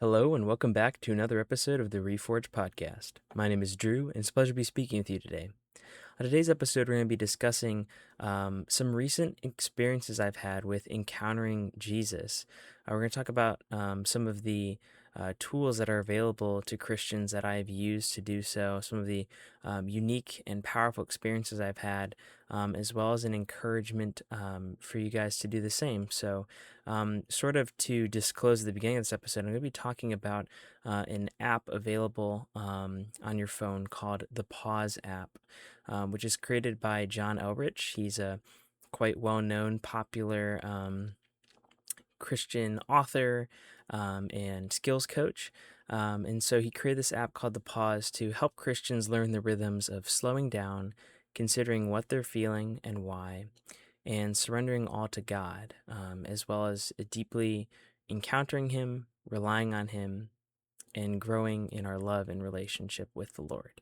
Hello, and welcome back to another episode of the Reforged podcast. My name is Drew, and it's a pleasure to be speaking with you today. On today's episode, we're going to be discussing some recent experiences I've had with encountering Jesus. We're going to talk about some of the tools that are available to Christians that I've used to do so, some of the unique and powerful experiences I've had, as well as an encouragement for you guys to do the same. So, sort of to disclose at the beginning of this episode, I'm going to be talking about an app available on your phone called the Pause app, which is created by John Elrich. He's a quite well known, popular Christian author and skills coach. And so he created this app called The Pause to help Christians learn the rhythms of slowing down, considering what they're feeling and why, and surrendering all to God, as well as deeply encountering Him, relying on Him, and growing in our love and relationship with the Lord.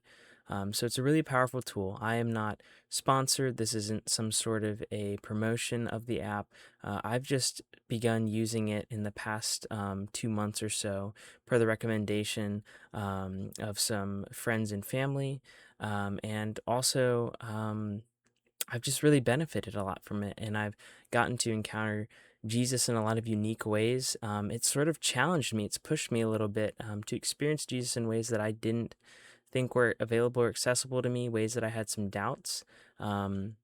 So it's a really powerful tool. I am not sponsored. This isn't some sort of a promotion of the app. I've just begun using it in the past 2 months or so, per the recommendation of some friends and family. And also, I've just really benefited a lot from it, and I've gotten to encounter Jesus in a lot of unique ways. It's sort of challenged me, it's pushed me a little bit to experience Jesus in ways that I didn't think were available or accessible to me, ways that I had some doubts. Um,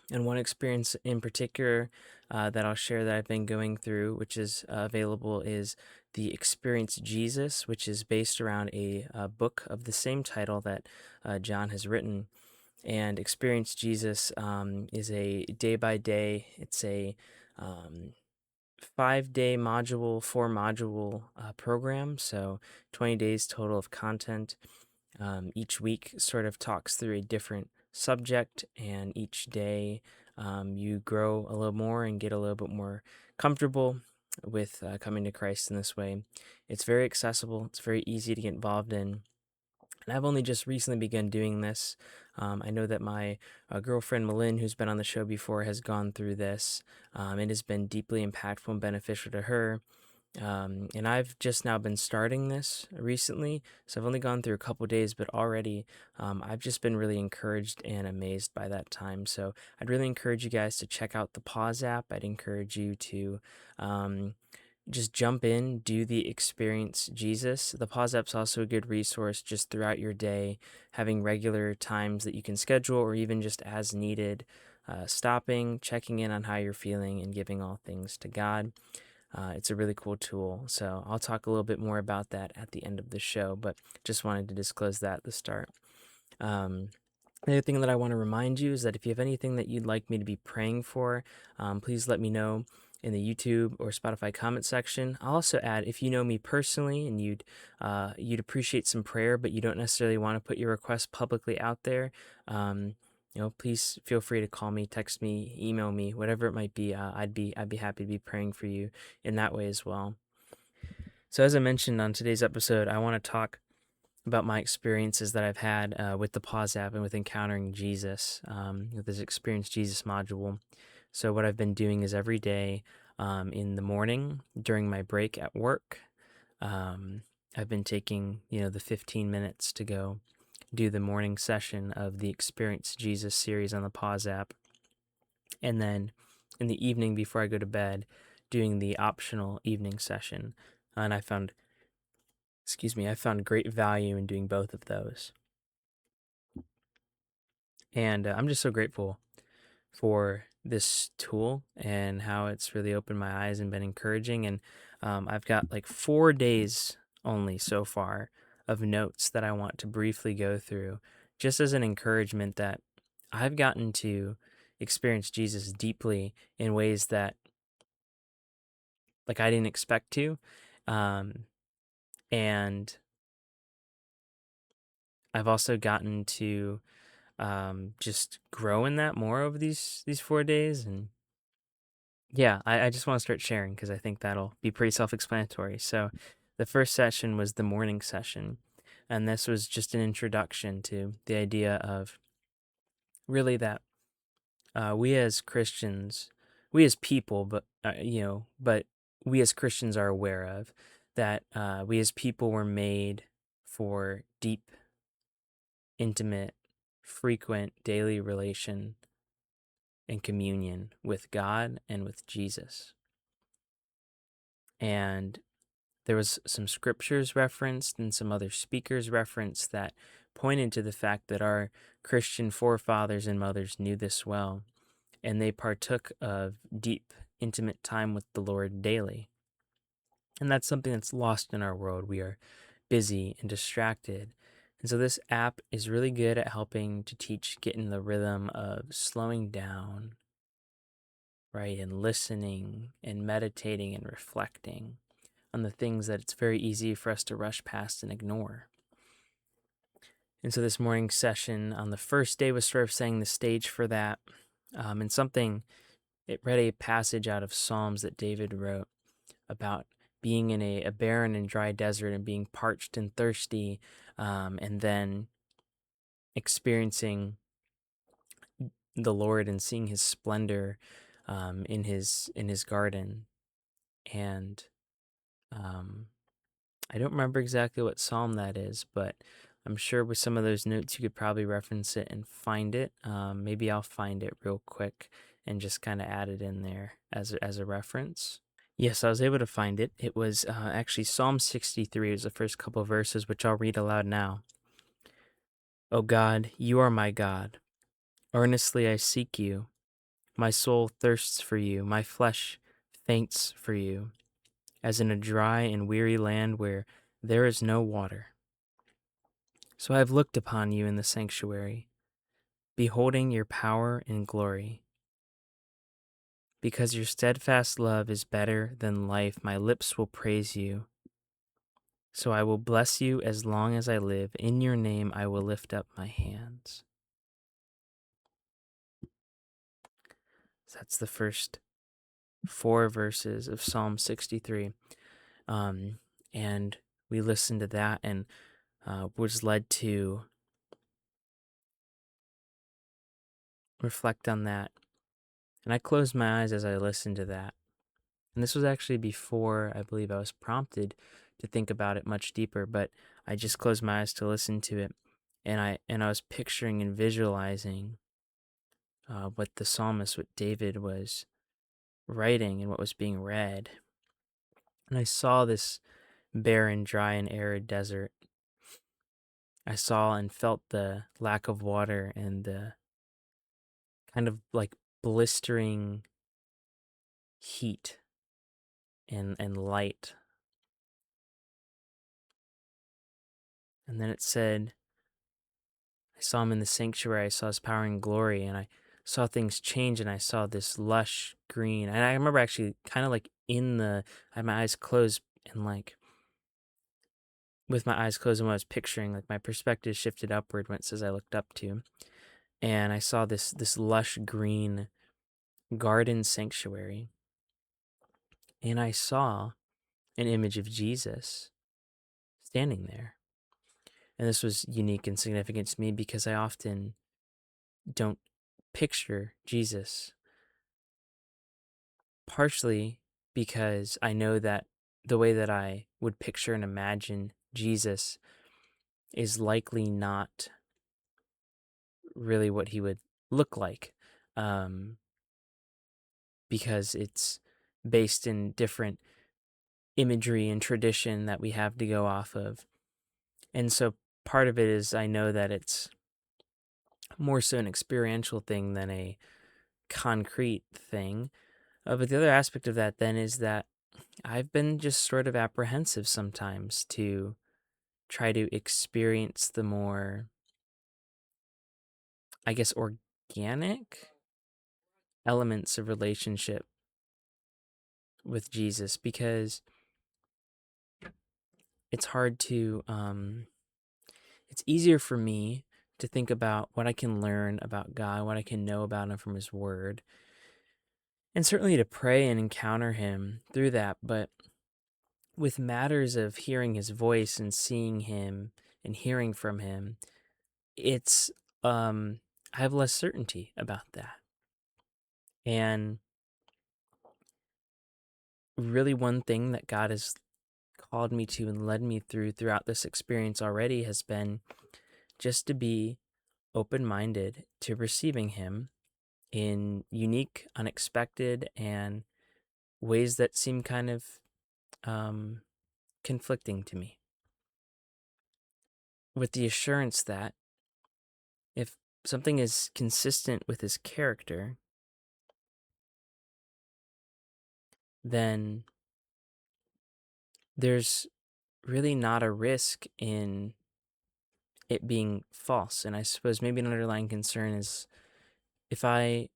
and one experience in particular that I'll share that I've been going through, which is available, is the Experience Jesus, which is based around a book of the same title that John has written. And Experience Jesus is a day by day, it's a 5 day module, 4 module program. So 20 days total of content. Each week sort of talks through a different subject, and each day you grow a little more and get a little bit more comfortable with coming to Christ in this way. It's very accessible, it's very easy to get involved in. And I've only just recently begun doing this. I know that my girlfriend Malin, who's been on the show before, has gone through this. It has been deeply impactful and beneficial to her. And I've just now been starting this recently, so I've only gone through a couple days, but already I've just been really encouraged and amazed by that time. So I'd really encourage you guys to check out the Pause app. I'd encourage you to um, just jump in, do the Experience Jesus. The Pause app's also a good resource just throughout your day, having regular times that you can schedule or even just as needed, stopping, checking in on how you're feeling, and giving all things to God. It's a really cool tool. So I'll talk a little bit more about that at the end of the show, but just wanted to disclose that at the start. Um, the other thing that I want to remind you is that if you have anything that you'd like me to be praying for, please let me know in the YouTube or Spotify comment section. I'll also add, if you know me personally and you'd appreciate some prayer, but you don't necessarily want to put your request publicly out there, please feel free to call me, text me, email me, whatever it might be. I'd be happy to be praying for you in that way as well. So as I mentioned on today's episode, I want to talk about my experiences that I've had with the Pause app and with encountering Jesus, with this Experience Jesus module. So what I've been doing is every day in the morning during my break at work, I've been taking, the 15 minutes to go do the morning session of the Experience Jesus series on the Pause app. And then in the evening before I go to bed, doing the optional evening session. And I found great value in doing both of those. And I'm just so grateful for this tool and how it's really opened my eyes and been encouraging. And I've got like 4 days only so far of notes that I want to briefly go through, just as an encouragement that I've gotten to experience Jesus deeply in ways that like I didn't expect to. Um, and I've also gotten to just grow in that more over these 4 days. And yeah, I just want to start sharing because I think that'll be pretty self-explanatory. So the first session was the morning session, and this was just an introduction to the idea of really that we as Christians, we as people, but we as Christians are aware of that we as people were made for deep, intimate, frequent daily relation and communion with God and with Jesus. And there was some scriptures referenced and some other speakers referenced that pointed to the fact that our Christian forefathers and mothers knew this well, and they partook of deep, intimate time with the Lord daily. And that's something that's lost in our world. We are busy and distracted. And so this app is really good at helping to teach get in the rhythm of slowing down, right, and listening and meditating and reflecting on the things that it's very easy for us to rush past and ignore. And so this morning's session on the first day was sort of setting the stage for that. And it read a passage out of Psalms that David wrote about being in a barren and dry desert and being parched and thirsty, and then experiencing the Lord and seeing his splendor in his garden. And I don't remember exactly what psalm that is, but I'm sure with some of those notes you could probably reference it and find it. Maybe I'll find it real quick and just kind of add it in there as a reference. Yes, I was able to find it. It was actually Psalm 63. It was the first couple of verses, which I'll read aloud now. O God, you are my God. Earnestly I seek you. My soul thirsts for you. My flesh faints for you, as in a dry and weary land where there is no water. So I have looked upon you in the sanctuary, beholding your power and glory. Because your steadfast love is better than life, my lips will praise you. So I will bless you as long as I live. In your name I will lift up my hands. So that's the first 4 verses of Psalm 63. And we listened to that and was led to reflect on that. And I closed my eyes as I listened to that. And this was actually before I believe I was prompted to think about it much deeper, but I just closed my eyes to listen to it. And I was picturing and visualizing what the psalmist, what David was writing and what was being read. And I saw this barren, dry, and arid desert. I saw and felt the lack of water and the kind of like blistering heat and light. And then it said, I saw him in the sanctuary, I saw his power and glory, and I saw things change, and I saw this lush green. And I remember actually kind of like I had my eyes closed, and like with my eyes closed and what I was picturing, like my perspective shifted upward when it says I looked up to. And I saw this lush green garden sanctuary. And I saw an image of Jesus standing there. And this was unique and significant to me because I often don't picture Jesus, partially because I know that the way that I would picture and imagine Jesus is likely not really what he would look like, because it's based in different imagery and tradition that we have to go off of. And so part of it is I know that it's more so an experiential thing than a concrete thing. But the other aspect of that then is that I've been just sort of apprehensive sometimes to try to experience the more, I guess, organic elements of relationship with Jesus, because it's hard to, it's easier for me to think about what I can learn about God, what I can know about him from his word, and certainly to pray and encounter him through that. But with matters of hearing his voice and seeing him and hearing from him, it's, I have less certainty about that. And really one thing that God has called me to and led me throughout this experience already has been just to be open-minded to receiving him in unique, unexpected, and ways that seem kind of um, conflicting to me, with the assurance that if something is consistent with his character, then there's really not a risk in it being false. And I suppose maybe an underlying concern is if I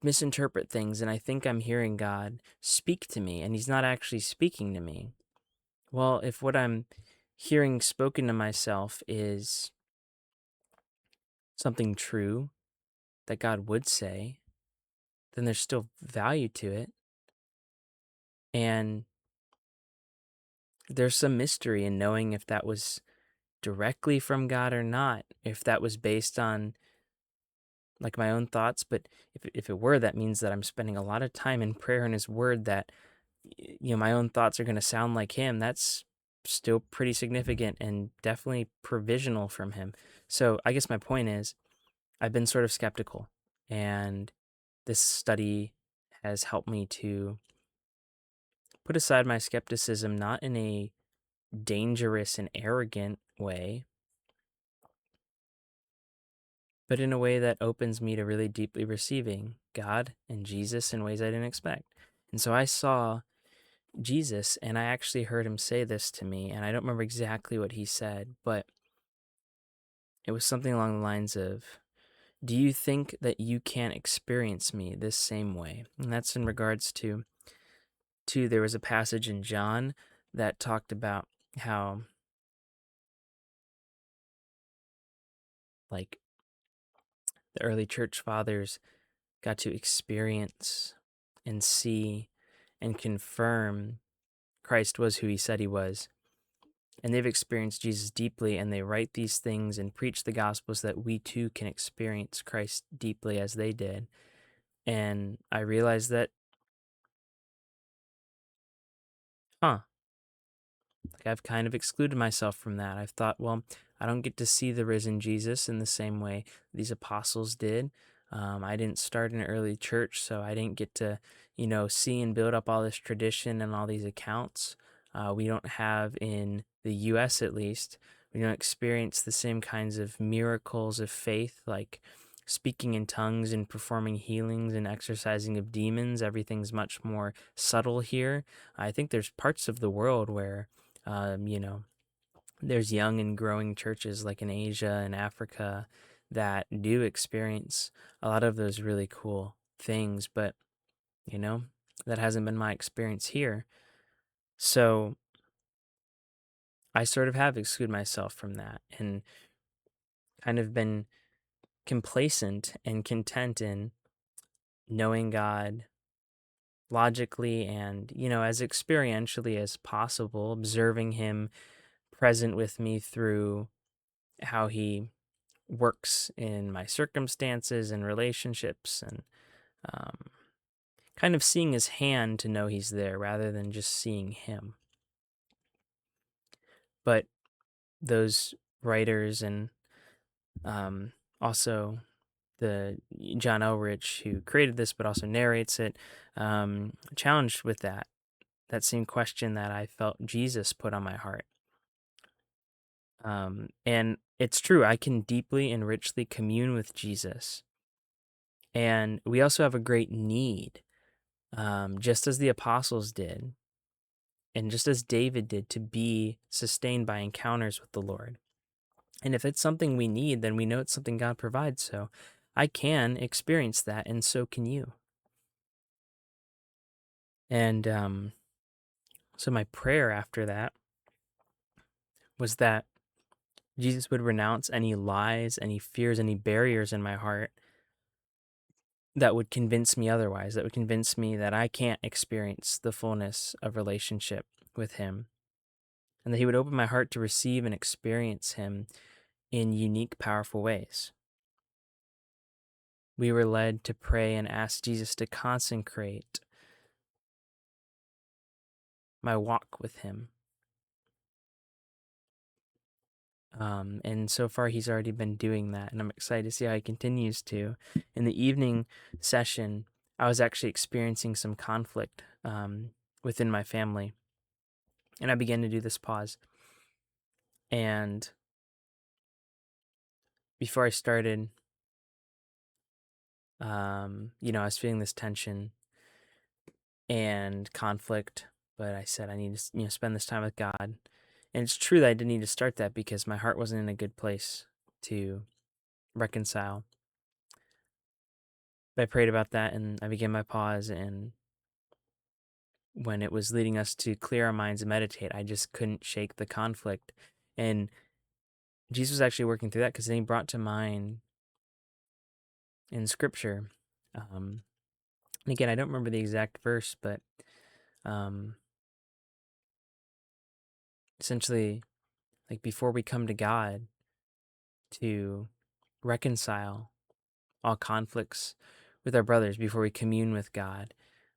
misinterpret things and I think I'm hearing God speak to me and he's not actually speaking to me. Well, if what I'm hearing spoken to myself is something true that God would say, then there's still value to it. And there's some mystery in knowing if that was directly from God or not, if that was based on like my own thoughts. But if it were, that means that I'm spending a lot of time in prayer and his word that, my own thoughts are going to sound like him. That's still pretty significant and definitely provisional from him. So I guess my point is I've been sort of skeptical, and this study has helped me to put aside my skepticism, not in a dangerous and arrogant way, but in a way that opens me to really deeply receiving God and Jesus in ways I didn't expect. And so I saw Jesus, and I actually heard him say this to me, and I don't remember exactly what he said, but it was something along the lines of, do you think that you can experience me this same way? And that's in regards to there was a passage in John that talked about how, like, the early church fathers got to experience and see and confirm Christ was who he said he was. And they've experienced Jesus deeply, and they write these things and preach the gospel so that we too can experience Christ deeply as they did. And I realized that, huh, like I've kind of excluded myself from that. I've thought, well, I don't get to see the risen Jesus in the same way these apostles did. I didn't start in an early church, so I didn't get to, see and build up all this tradition and all these accounts. We don't have in the U.S. at least, we don't experience the same kinds of miracles of faith, like speaking in tongues and performing healings and exorcising of demons. Everything's much more subtle here. I think there's parts of the world where there's young and growing churches like in Asia and Africa that do experience a lot of those really cool things, but you know, that hasn't been my experience here. So I sort of have excluded myself from that and kind of been complacent and content in knowing God logically and, as experientially as possible, observing him present with me through how he works in my circumstances and relationships, and um, kind of seeing his hand to know he's there rather than just seeing him. But those writers and also the John Elrich who created this but also narrates it, challenged with that same question that I felt Jesus put on my heart. And it's true, I can deeply and richly commune with Jesus. And we also have a great need, just as the apostles did, and just as David did, to be sustained by encounters with the Lord. And if it's something we need, then we know it's something God provides. So I can experience that, and so can you. And so my prayer after that was that Jesus would renounce any lies, any fears, any barriers in my heart that would convince me otherwise, that would convince me that I can't experience the fullness of relationship with him, and that he would open my heart to receive and experience him in unique, powerful ways. We were led to pray and ask Jesus to consecrate my walk with him. And so far, he's already been doing that, and I'm excited to see how he continues to. In the evening session, I was actually experiencing some conflict within my family, and I began to do this pause. And before I started, I was feeling this tension and conflict, but I said I need to, spend this time with God. And it's true that I didn't need to start that because my heart wasn't in a good place to reconcile. But I prayed about that and I began my pause. And when it was leading us to clear our minds and meditate, I just couldn't shake the conflict. And Jesus was actually working through that because then he brought to mind in scripture. And again, I don't remember the exact verse, but um, essentially, like before we come to God to reconcile all conflicts with our brothers, before we commune with God.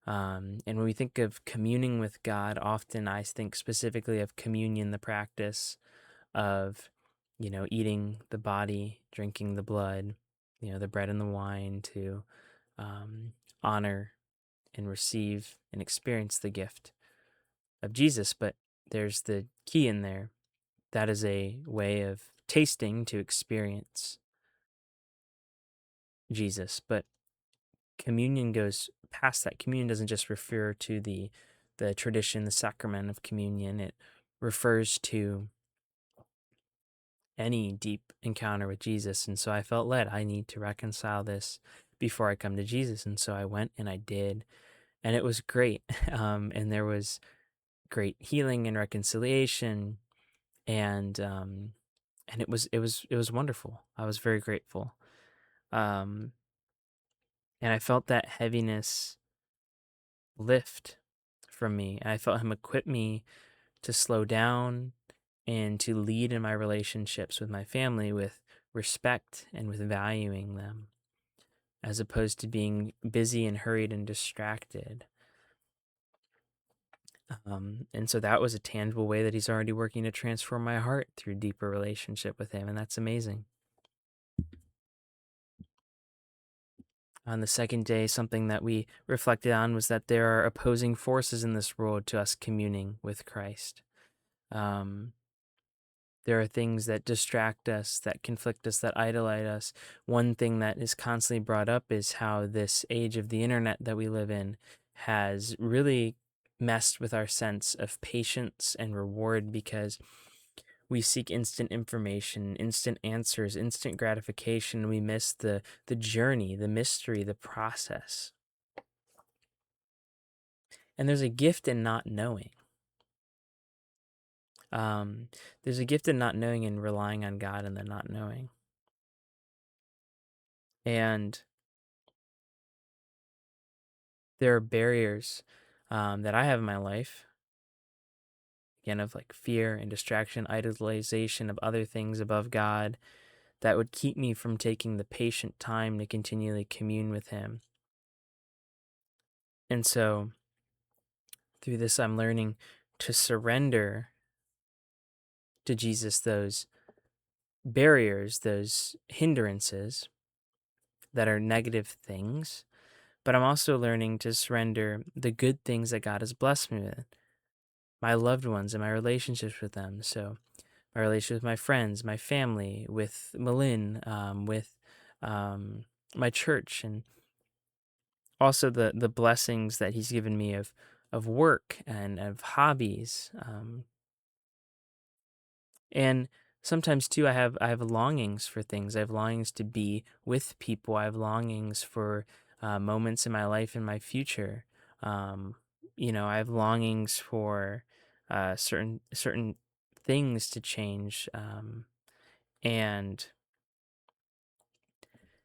And when we think of communing with God, often I think specifically of communion, the practice of, eating the body, drinking the blood, the bread and the wine to honor and receive and experience the gift of Jesus. But there's the key in there. That is a way of tasting to experience Jesus. But communion goes past that. Communion doesn't just refer to the tradition, the sacrament of communion. It refers to any deep encounter with Jesus. And so I felt led, I need to reconcile this before I come to Jesus. And so I went and I did, and it was great. And there was great healing and reconciliation, and it was wonderful. I was very grateful. Um, and I felt that heaviness lift from me. And I felt him equip me to slow down and to lead in my relationships with my family with respect and with valuing them, as opposed to being busy and hurried and distracted. And so that was a tangible way that he's already working to transform my heart through deeper relationship with him. And that's amazing. On the second day, something that we reflected on was that there are opposing forces in this world to us communing with Christ. Um, There are things that distract us, that conflict us, that idolize us. One thing that is constantly brought up is how this age of the internet that we live in has really messed with our sense of patience and reward, because we seek instant information, instant answers, instant gratification. We miss the journey, the mystery, the process. And there's a gift in not knowing. There's a gift in not knowing and relying on God in the not knowing. And there are barriers that I have in my life, again, of like fear and distraction, idolization of other things above God, that would keep me from taking the patient time to continually commune with Him. And so through this, I'm learning to surrender to Jesus those barriers, those hindrances that are negative things. But I'm also learning to surrender the good things that God has blessed me with, my loved ones and my relationships with them. So my relationship with my friends, my family, with Malin, with my church, and also the blessings that He's given me of work and of hobbies. And sometimes too, I have longings for things. I have longings to be with people. I have longings for moments in my life in my future. Um, I have longings for certain things to change. And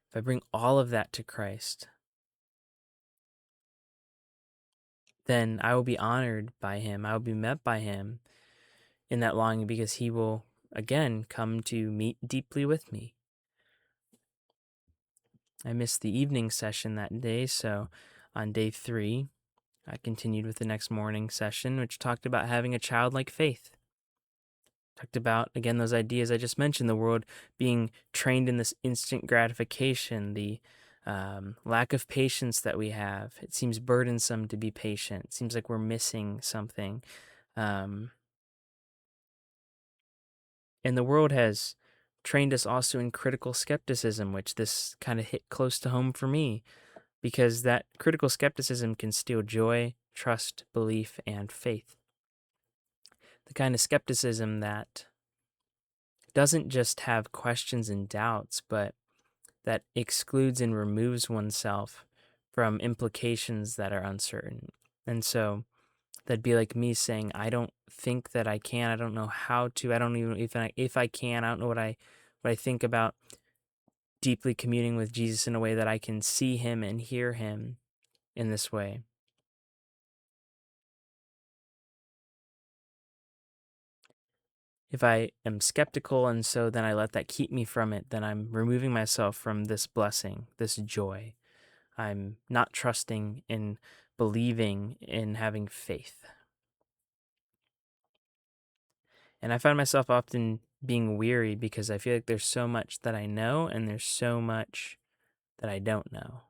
if I bring all of that to Christ, then I will be honored by Him. I will be met by Him in that longing, because He will again come to meet deeply with me. I missed the evening session that day, so on day 3, I continued with the next morning session, which talked about having a childlike faith. Talked about, again, those ideas I just mentioned, the world being trained in this instant gratification, the lack of patience that we have. It seems burdensome to be patient. It seems like we're missing something. Um, and the world has trained us also in critical skepticism, which this kind of hit close to home for me, because that critical skepticism can steal joy, trust, belief, and faith. The kind of skepticism that doesn't just have questions and doubts, but that excludes and removes oneself from implications that are uncertain. And so that'd be like me saying, I don't think that I can, I don't know how to, I don't even if I can, I don't know what I think about deeply communing with Jesus in a way that I can see him and hear him in this way. If I am skeptical and so then I let that keep me from it, then I'm removing myself from this blessing, this joy. I'm not trusting in believing in having faith. And I find myself often being weary because I feel like there's so much that I know and there's so much that I don't know.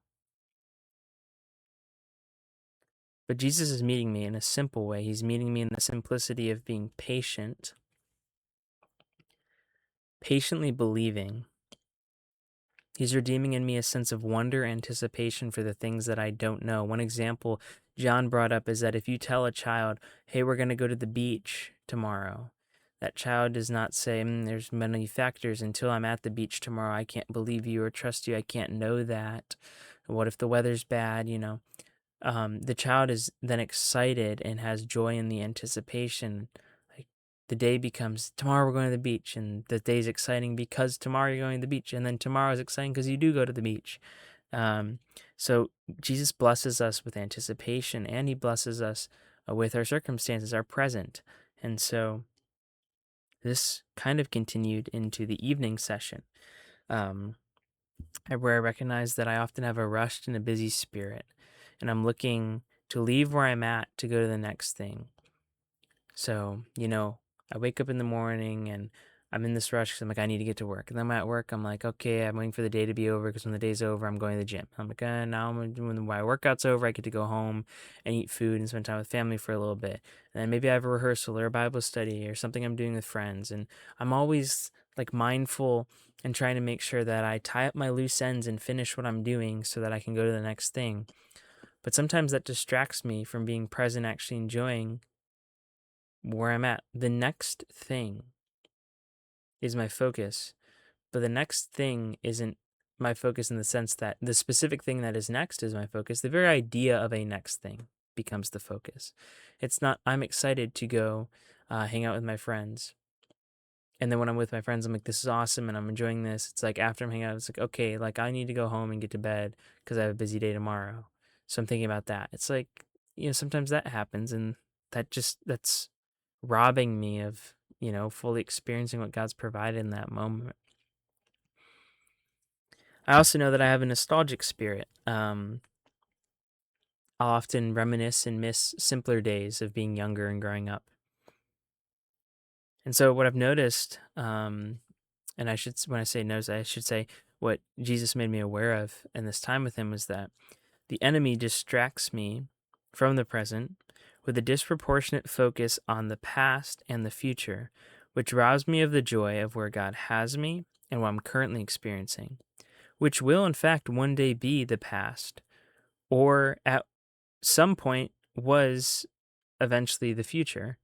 But Jesus is meeting me in a simple way. He's meeting me in the simplicity of being patient, patiently believing. He's redeeming in me a sense of wonder, anticipation for the things that I don't know. One example John brought up is that if you tell a child, hey, we're going to go to the beach tomorrow, that child does not say, there's many factors. Until I'm at the beach tomorrow, I can't believe you or trust you. I can't know that. What if the weather's bad? The child is then excited and has joy in the anticipation. Like the day becomes tomorrow we're going to the beach, and the day's exciting because tomorrow you're going to the beach, and then tomorrow is exciting because you do go to the beach. So Jesus blesses us with anticipation, and he blesses us with our circumstances, our present. And so this kind of continued into the evening session, where I recognize that I often have a rushed and a busy spirit, and I'm looking to leave where I'm at to go to the next thing. So, I wake up in the morning and I'm in this rush because I'm like, I need to get to work. And then I'm at work, I'm like, okay, I'm waiting for the day to be over because when the day's over, I'm going to the gym. I'm like, now when my workout's over, I get to go home and eat food and spend time with family for a little bit. And then maybe I have a rehearsal or a Bible study or something I'm doing with friends. And I'm always like mindful and trying to make sure that I tie up my loose ends and finish what I'm doing so that I can go to the next thing. But sometimes that distracts me from being present, actually enjoying where I'm at. The next thing is my focus, but the next thing isn't my focus in the sense that the specific thing that is next is my focus. The very idea of a next thing becomes the focus. It's not, I'm excited to go hang out with my friends. And then when I'm with my friends, I'm like, this is awesome and I'm enjoying this. It's like after I'm hanging out, it's like, okay, like I need to go home and get to bed because I have a busy day tomorrow. So I'm thinking about that. It's like, sometimes that happens and that's robbing me of, fully experiencing what God's provided in that moment. I also know that I have a nostalgic spirit. I'll often reminisce and miss simpler days of being younger and growing up. And so what I've noticed, and when I say notice, I should say what Jesus made me aware of in this time with him was that the enemy distracts me from the present with a disproportionate focus on the past and the future, which robs me of the joy of where God has me and what I'm currently experiencing, which will in fact one day be the past, or at some point was eventually the future.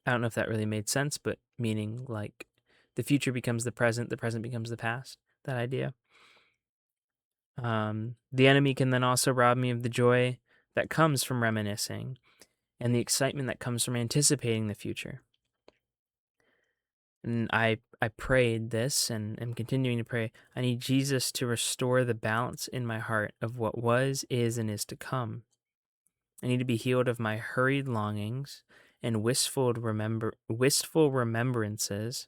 I don't know if that really made sense, but meaning like the future becomes the present becomes the past, that idea. The enemy can then also rob me of the joy that comes from reminiscing and the excitement that comes from anticipating the future. And I prayed this and am continuing to pray. I need Jesus to restore the balance in my heart of what was, is, and is to come. I need to be healed of my hurried longings and wistful remembrances,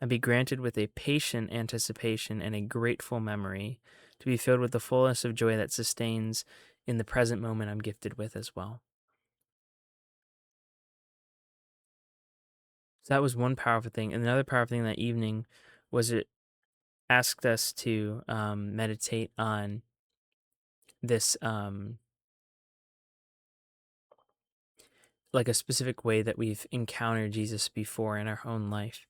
and be granted with a patient anticipation and a grateful memory, to be filled with the fullness of joy that sustains in the present moment I'm gifted with as well. So that was one powerful thing. And another powerful thing that evening was it asked us to meditate on this, like a specific way that we've encountered Jesus before in our own life,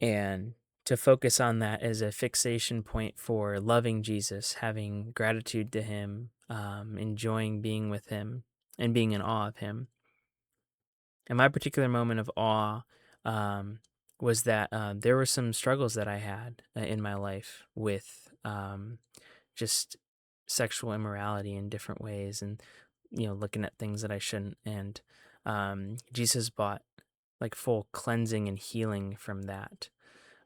and to focus on that as a fixation point for loving Jesus, having gratitude to him, enjoying being with him, and being in awe of him. And my particular moment of awe um, was that there were some struggles that I had in my life with just sexual immorality in different ways, and looking at things that I shouldn't. And Jesus brought like full cleansing and healing from that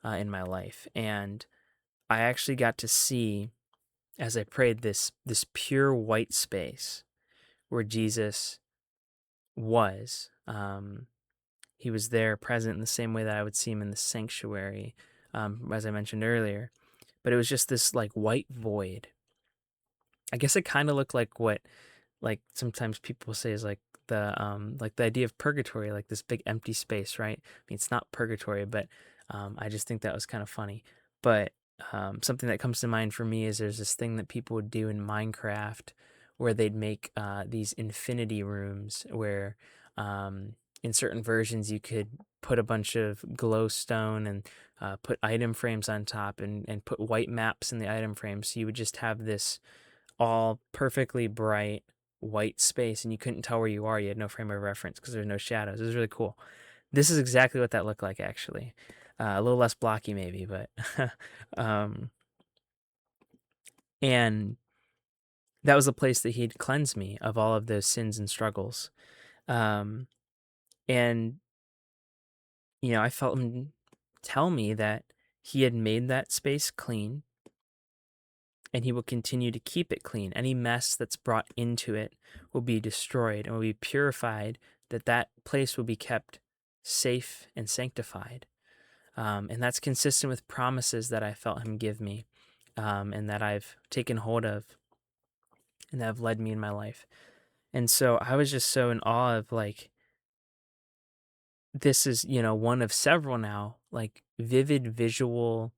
in my life. And I actually got to see, as I prayed, this pure white space where Jesus was. He was there present in the same way that I would see him in the sanctuary, as I mentioned earlier. But it was just this like white void. I guess it kind of looked like sometimes people say is like the idea of purgatory, like this big empty space, right? I mean, it's not purgatory, but I just think that was kind of funny. But something that comes to mind for me is there's this thing that people would do in Minecraft where they'd make these infinity rooms where in certain versions you could put a bunch of glowstone and put item frames on top, and put white maps in the item frames. So you would just have this all perfectly bright white space, and you couldn't tell where you are. You had no frame of reference because there's no shadows. It was really cool. This is exactly what that looked like, actually. A little less blocky, maybe, but um, and that was a place that he'd cleansed me of all of those sins and struggles. Um, and I felt him tell me that he had made that space clean, and he will continue to keep it clean. Any mess that's brought into it will be destroyed and will be purified, that place will be kept safe and sanctified. And that's consistent with promises that I felt him give me, and that I've taken hold of and that have led me in my life. And so I was just so in awe of like, this is, one of several now, like vivid visual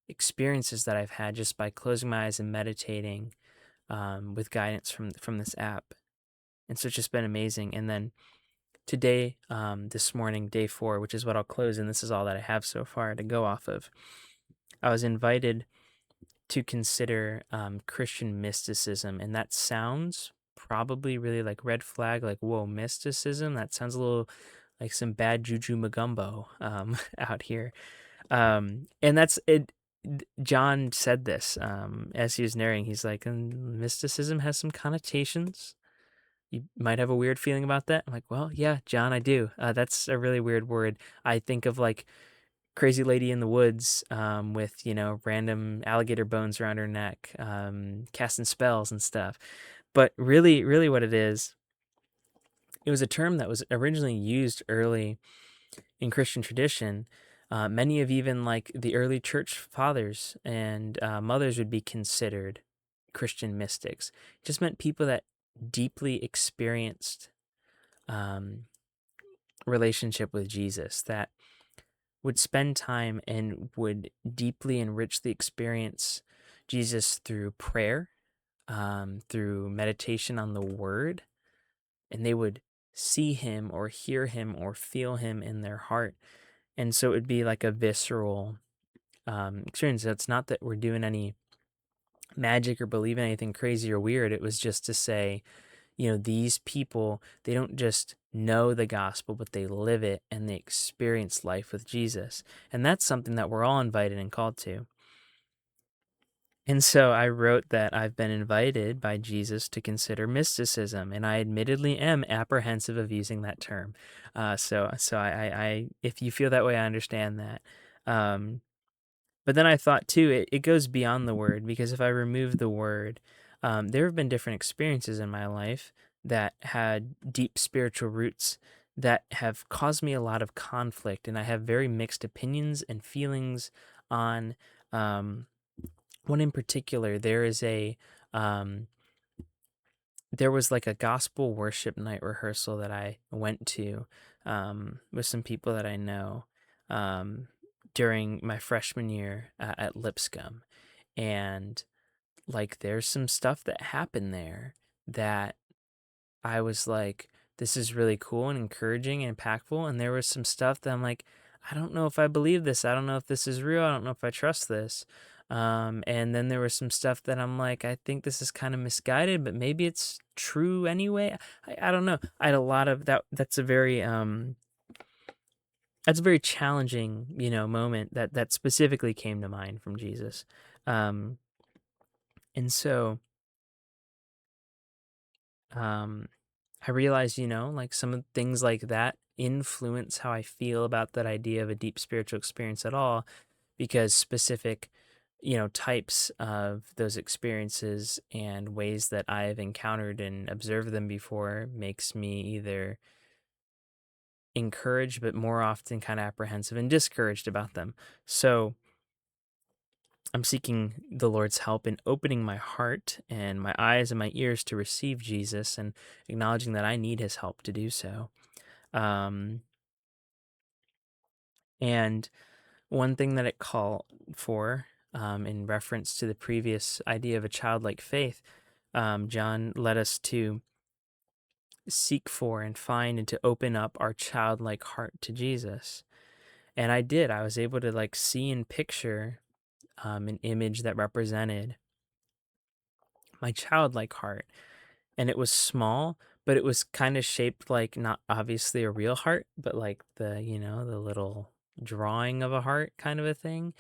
experiences that I've had just by closing my eyes and meditating with guidance from this app. And so it's just been amazing. And then today, this morning, day 4, which is what I'll close, and this is all that I have so far to go off of, I was invited to consider Christian mysticism. And that sounds probably really like red flag, like, whoa, mysticism? That sounds a little like some bad juju magumbo out here. And that's it. John said this as he was narrating. He's like, mysticism has some connotations. You might have a weird feeling about that. I'm like, well, yeah, John, I do. That's a really weird word. I think of like crazy lady in the woods with, random alligator bones around her neck, casting spells and stuff. But really, really what it is, it was a term that was originally used early in Christian tradition. Many of even like the early church fathers and mothers would be considered Christian mystics. It just meant people that deeply experienced um, relationship with Jesus, that would spend time and would deeply and richly experience Jesus through prayer, through meditation on the Word, and they would see him or hear him or feel him in their heart. And so it would be like a visceral experience. It's not that we're doing any magic or believing anything crazy or weird. It was just to say, these people, they don't just know the gospel, but they live it and they experience life with Jesus. And that's something that we're all invited and called to. And so I wrote that I've been invited by Jesus to consider mysticism, and I admittedly am apprehensive of using that term. So if you feel that way, I understand that. Um, but then I thought too, it goes beyond the word, because if I remove the word, there have been different experiences in my life that had deep spiritual roots that have caused me a lot of conflict, and I have very mixed opinions and feelings on. One in particular, there is um, there was like a gospel worship night rehearsal that I went to with some people that I know um, during my freshman year at Lipscomb. And like, there's some stuff that happened there that I was like, this is really cool and encouraging and impactful. And there was some stuff that I'm like, I don't know if I believe this. I don't know if this is real. I don't know if I trust this. And then there was some stuff that I'm like, I think this is kind of misguided, but maybe it's true anyway. I don't know. I had a lot of that. That's a very challenging, moment that specifically came to mind from Jesus. Um, and so, um, I realize, like some of things like that influence how I feel about that idea of a deep spiritual experience at all, because specific, types of those experiences and ways that I've encountered and observed them before makes me either encouraged, but more often kind of apprehensive and discouraged about them. So I'm seeking the Lord's help in opening my heart and my eyes and my ears to receive Jesus and acknowledging that I need his help to do so. Um, and one thing that it called for, in reference to the previous idea of a childlike faith, John led us to seek for and find and to open up our childlike heart to Jesus. And I did. I was able to like see and picture an image that represented my childlike heart. And it was small, but it was kind of shaped like not obviously a real heart, but like the little drawing of a heart kind of a thing.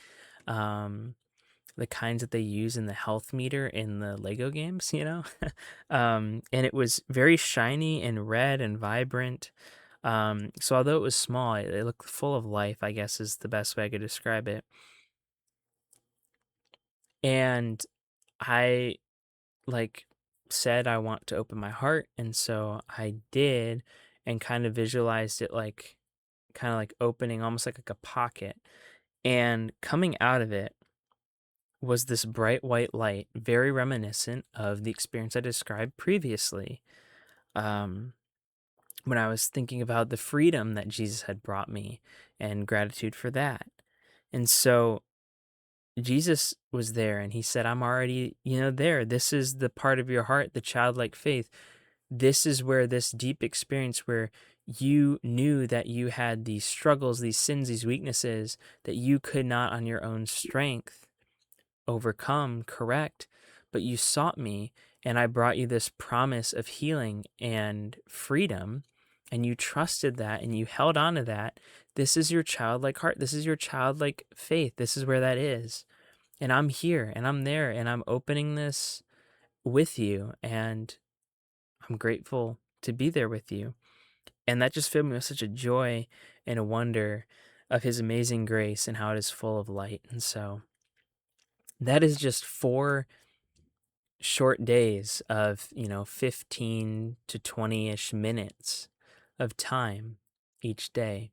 Um, the kinds that they use in the health meter in the Lego games, and it was very shiny and red and vibrant. So although it was small, it looked full of life, I guess is the best way I could describe it. And I like said I want to open my heart, and so I did, and kind of visualized it like kind of like opening almost like a pocket, and coming out of it was this bright white light, very reminiscent of the experience I described previously. Um, when I was thinking about the freedom that Jesus had brought me and gratitude for that. And so Jesus was there and he said, I'm already, there. This is the part of your heart, the childlike faith. This is where this deep experience where you knew that you had these struggles, these sins, these weaknesses that you could not on your own strength overcome, correct, but you sought me and I brought you this promise of healing and freedom, and you trusted that and you held on to that. This is your childlike heart. This is your childlike faith. This is where that is. And I'm here and I'm there and I'm opening this with you. And I'm grateful to be there with you. And that just filled me with such a joy and a wonder of his amazing grace and how it is full of light. And so that is just 4 short days of, 15 to 20-ish minutes of time each day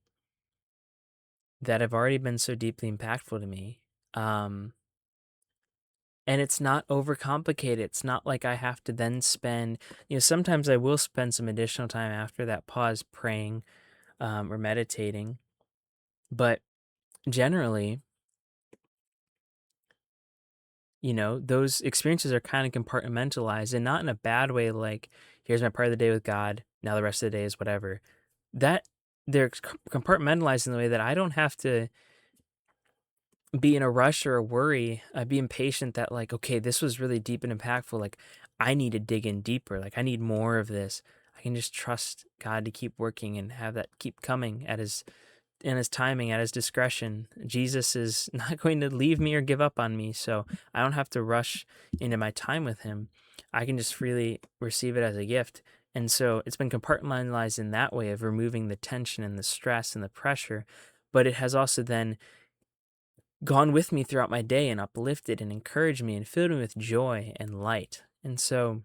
that have already been so deeply impactful to me. And it's not overcomplicated. It's not like I have to then spend, sometimes I will spend some additional time after that pause praying or meditating. But generally, those experiences are kind of compartmentalized, and not in a bad way, like, here's my part of the day with God. Now the rest of the day is whatever. That they're compartmentalized in the way that I don't have to be in a rush or a worry, be impatient that like, okay, this was really deep and impactful. Like, I need to dig in deeper. Like, I need more of this. I can just trust God to keep working and have that keep coming in his timing, at his discretion. Jesus is not going to leave me or give up on me, so I don't have to rush into my time with him. I can just freely receive it as a gift. And so it's been compartmentalized in that way of removing the tension and the stress and the pressure, but it has also then gone with me throughout my day and uplifted and encouraged me and filled me with joy and light. And so,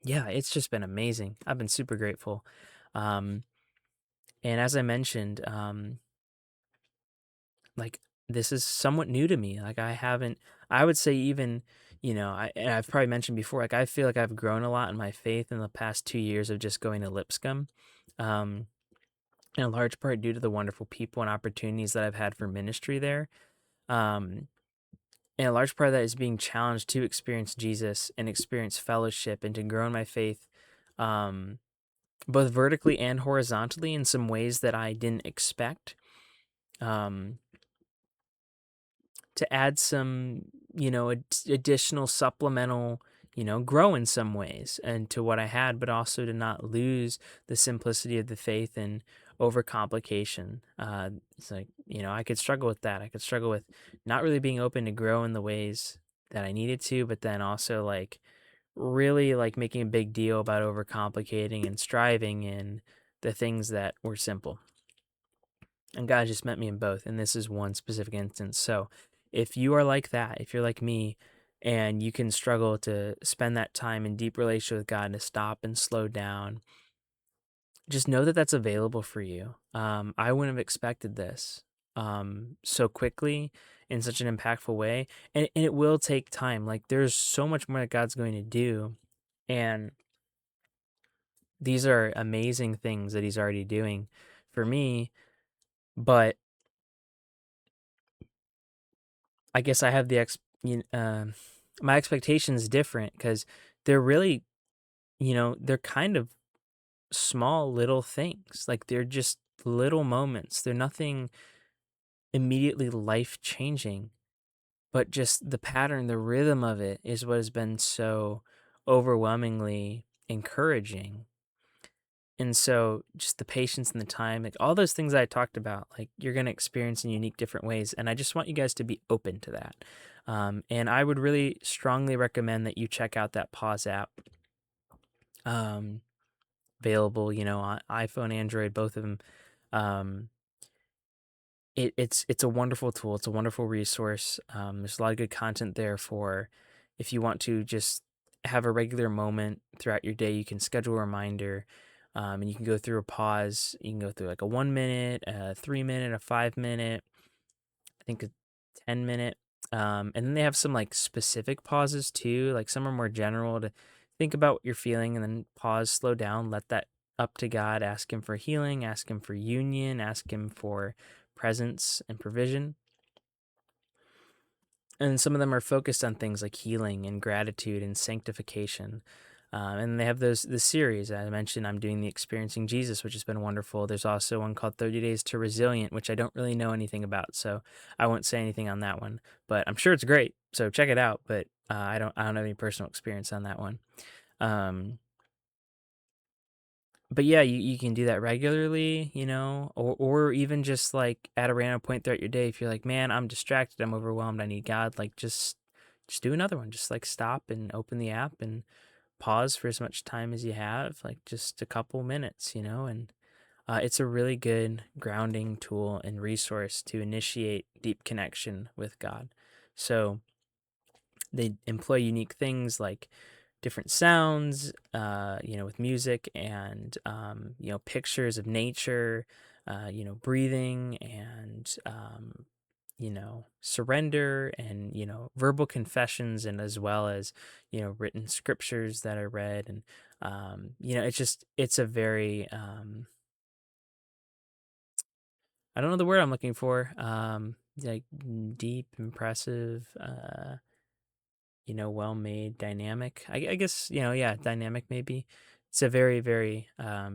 yeah, it's just been amazing. I've been super grateful. Um, and as I mentioned, like, this is somewhat new to me. Like, I would say even, and I've probably mentioned before, like I feel like I've grown a lot in my faith in the past 2 years of just going to Lipscomb, um, in a large part due to the wonderful people and opportunities that I've had for ministry there. Um, and a large part of that is being challenged to experience Jesus and experience fellowship and to grow in my faith, um, both vertically and horizontally in some ways that I didn't expect. Um, to add some, additional supplemental, grow in some ways and to what I had, but also to not lose the simplicity of the faith and overcomplication. It's like, I could struggle with that. I could struggle with not really being open to grow in the ways that I needed to, but then also like really like making a big deal about overcomplicating and striving in the things that were simple. And God just met me in both. And this is one specific instance. So if you are like that, if you're like me, and you can struggle to spend that time in deep relationship with God, to stop and slow down, just know that that's available for you. I wouldn't have expected this so quickly in such an impactful way. And it will take time. Like there's so much more that God's going to do. And these are amazing things that He's already doing for me. But I guess I have my expectations different because they're really, they're kind of small little things. Like they're just little moments. They're nothing immediately life changing, but just the pattern, the rhythm of it is what has been so overwhelmingly encouraging. And so just the patience and the time, like all those things I talked about, like you're going to experience in unique different ways. And I just want you guys to be open to that. And I would really strongly recommend that you check out that Pause app, um, available, on iPhone, Android, both of them. Um, it's a wonderful tool. It's a wonderful resource. There's a lot of good content there for if you want to just have a regular moment throughout your day. You can schedule a reminder, and you can go through a pause. You can go through like a 1 minute, a 3 minute, a 5 minute, I think a 10 minute. And then they have some like specific pauses too. Like some are more general to think about what you're feeling and then pause, slow down, let that up to God, ask Him for healing, ask Him for union, ask Him for presence and provision. And some of them are focused on things like healing and gratitude and sanctification. And they have the series. As I mentioned, I'm doing the Experiencing Jesus, which has been wonderful. There's also one called 30 Days to Resilient, which I don't really know anything about, so I won't say anything on that one. But I'm sure it's great, so check it out. But I don't have any personal experience on that one. Um, but yeah, you can do that regularly, or even just like at a random point throughout your day. If you're like, man, I'm distracted, I'm overwhelmed, I need God, like just do another one. Just like stop and open the app and pause for as much time as you have, like just a couple minutes, and it's a really good grounding tool and resource to initiate deep connection with God. So they employ unique things like different sounds, with music and, pictures of nature, breathing and, surrender and, verbal confessions, and as well as, written scriptures that are read. And, it's a very, I don't know the word I'm looking for, like deep, impressive, well made, dynamic. I guess, yeah, dynamic maybe. It's a very, very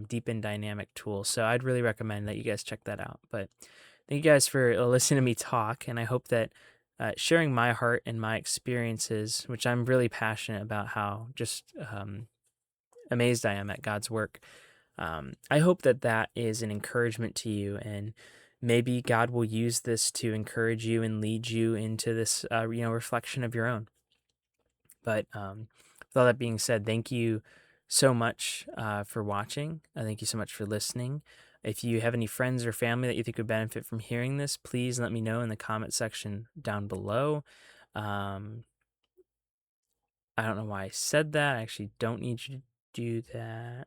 deep and dynamic tool. So I'd really recommend that you guys check that out. But thank you guys for listening to me talk. And I hope that sharing my heart and my experiences, which I'm really passionate about how just amazed I am at God's work. I hope that that is an encouragement to you, and maybe God will use this to encourage you and lead you into this, reflection of your own. But with all that being said, thank you so much for watching. Thank you so much for listening. If you have any friends or family that you think would benefit from hearing this, please let me know in the comment section down below. Um, I don't know why I said that. I actually don't need you to do that.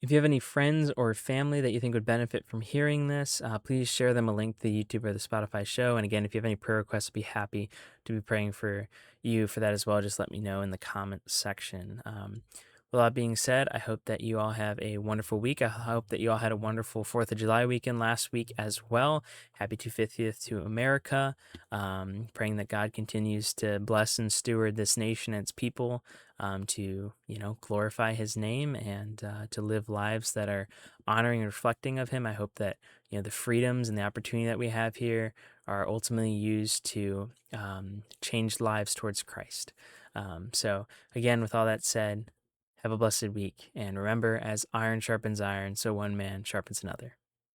If you have any friends or family that you think would benefit from hearing this, please share them a link to the YouTube or the Spotify show. And again, if you have any prayer requests, I'd be happy to be praying for you for that as well. Just let me know in the comments section. With that being said, I hope that you all have a wonderful week. I hope that you all had a wonderful 4th of July weekend last week as well. Happy 250th to America. Praying that God continues to bless and steward this nation and its people, to glorify His name, and to live lives that are honoring and reflecting of Him. I hope that the freedoms and the opportunity that we have here are ultimately used to change lives towards Christ. So again, with all that said, have a blessed week, and remember, as iron sharpens iron, so one man sharpens another.